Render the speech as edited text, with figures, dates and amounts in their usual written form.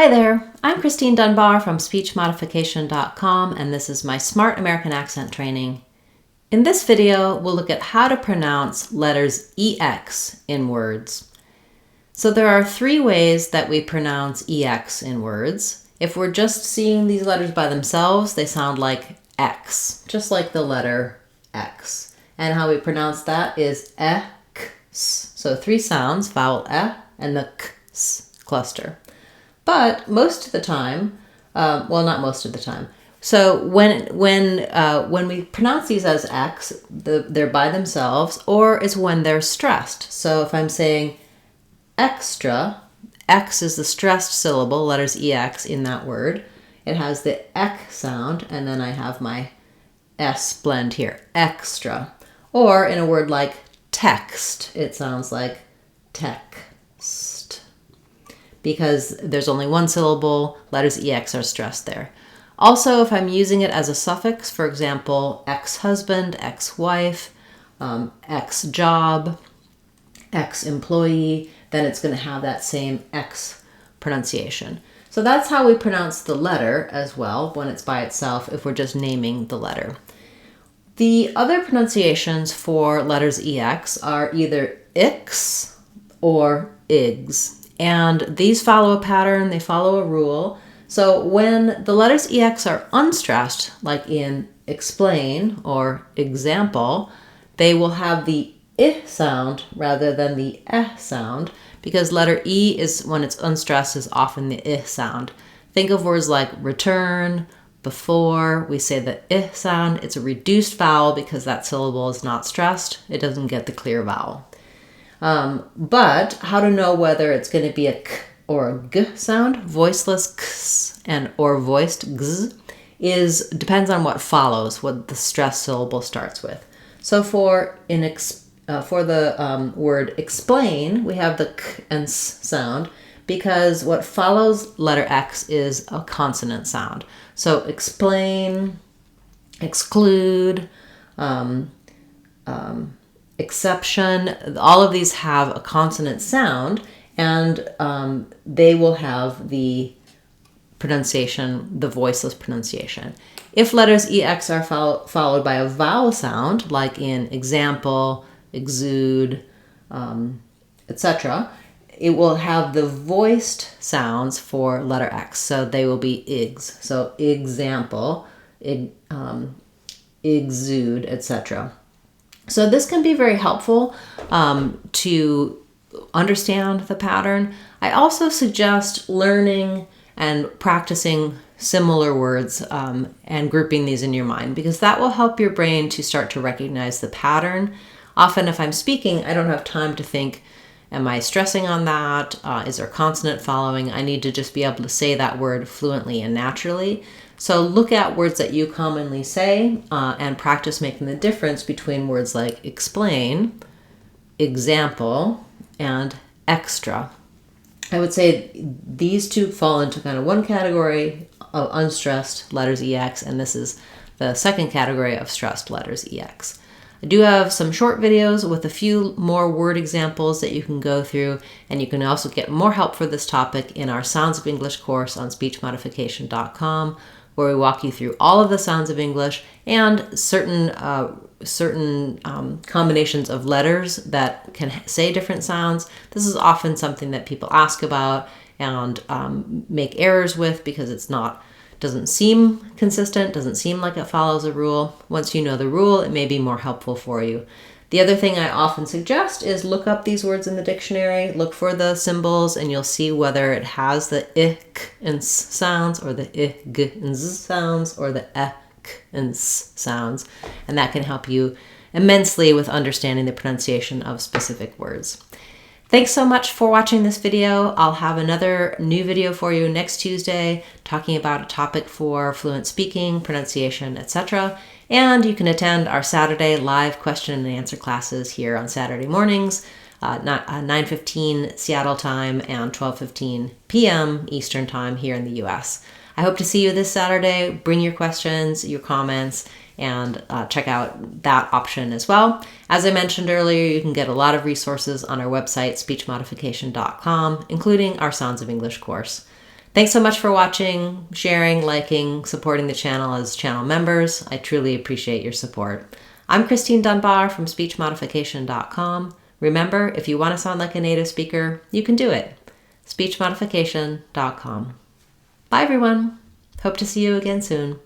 Hi there, I'm Christine Dunbar from speechmodification.com, and this is my Smart American Accent training. In this video, we'll look at how to pronounce letters EX in words. So there are three ways that we pronounce EX in words. If we're just seeing these letters by themselves, they sound like X, just like the letter X. And how we pronounce that is EX. So three sounds, vowel E and the X cluster. But most of the time, well, not most of the time. So when we pronounce these as X, they're by themselves, or it's when they're stressed. So if I'm saying extra, X is the stressed syllable, letters EX in that word. It has the X sound, and then I have my S blend here, extra. Or in a word like text, it sounds like text. Because there's only one syllable, letters EX are stressed there. Also, if I'm using it as a suffix, for example, ex-husband, ex-wife, ex-job, ex-employee, then it's going to have that same X pronunciation. So that's how we pronounce the letter as well when it's by itself, if we're just naming the letter. The other pronunciations for letters EX are either ix or igs. And these follow a pattern, they follow a rule. So when the letters EX are unstressed, like in explain or example, they will have the I sound rather than the sound, because letter E is, when it's unstressed, is often the I sound. Think of words like return, before, we say the I sound. It's a reduced vowel because that syllable is not stressed. It doesn't get the clear vowel. But how to know whether it's going to be a k or a g sound, voiceless ks or voiced gs, depends on what follows, what the stressed syllable starts with. So for the word explain, we have the k and s sound because what follows letter X is a consonant sound. So explain, exclude, exception, all of these have a consonant sound, and they will have the pronunciation, the voiceless pronunciation. If letters EX are followed by a vowel sound, like in example, exude, etc., it will have the voiced sounds for letter X. So they will be igs. So example, exude, etc. So this can be very helpful to understand the pattern. I also suggest learning and practicing similar words and grouping these in your mind, because that will help your brain to start to recognize the pattern. Often if I'm speaking, I don't have time to think, am I stressing on that? Is there consonant following? I need to just be able to say that word fluently and naturally. So look at words that you commonly say and practice making the difference between words like explain, example, and extra. I would say these two fall into kind of one category of unstressed letters EX, and this is the second category of stressed letters EX. I do have some short videos with a few more word examples that you can go through, and you can also get more help for this topic in our Sounds of English course on speechmodification.com, where we walk you through all of the sounds of English and certain combinations of letters that can say different sounds. This is often something that people ask about and make errors with because doesn't seem consistent, doesn't seem like it follows a rule. Once you know the rule, it may be more helpful for you. The other thing I often suggest is look up these words in the dictionary, look for the symbols, and you'll see whether it has the ik and s sounds, or the ig and z sounds, or the ek and s sounds. And that can help you immensely with understanding the pronunciation of specific words. Thanks so much for watching this video. I'll have another new video for you next Tuesday talking about a topic for fluent speaking, pronunciation, etc. And you can attend our Saturday live question and answer classes here on Saturday mornings, 9:15 Seattle time and 12:15 p.m. Eastern time here in the US. I hope to see you this Saturday. Bring your questions, your comments, and check out that option as well. As I mentioned earlier, you can get a lot of resources on our website, speechmodification.com, including our Sounds of English course. Thanks so much for watching, sharing, liking, supporting the channel as channel members. I truly appreciate your support. I'm Christine Dunbar from speechmodification.com. Remember, if you want to sound like a native speaker, you can do it. speechmodification.com. Bye everyone. Hope to see you again soon.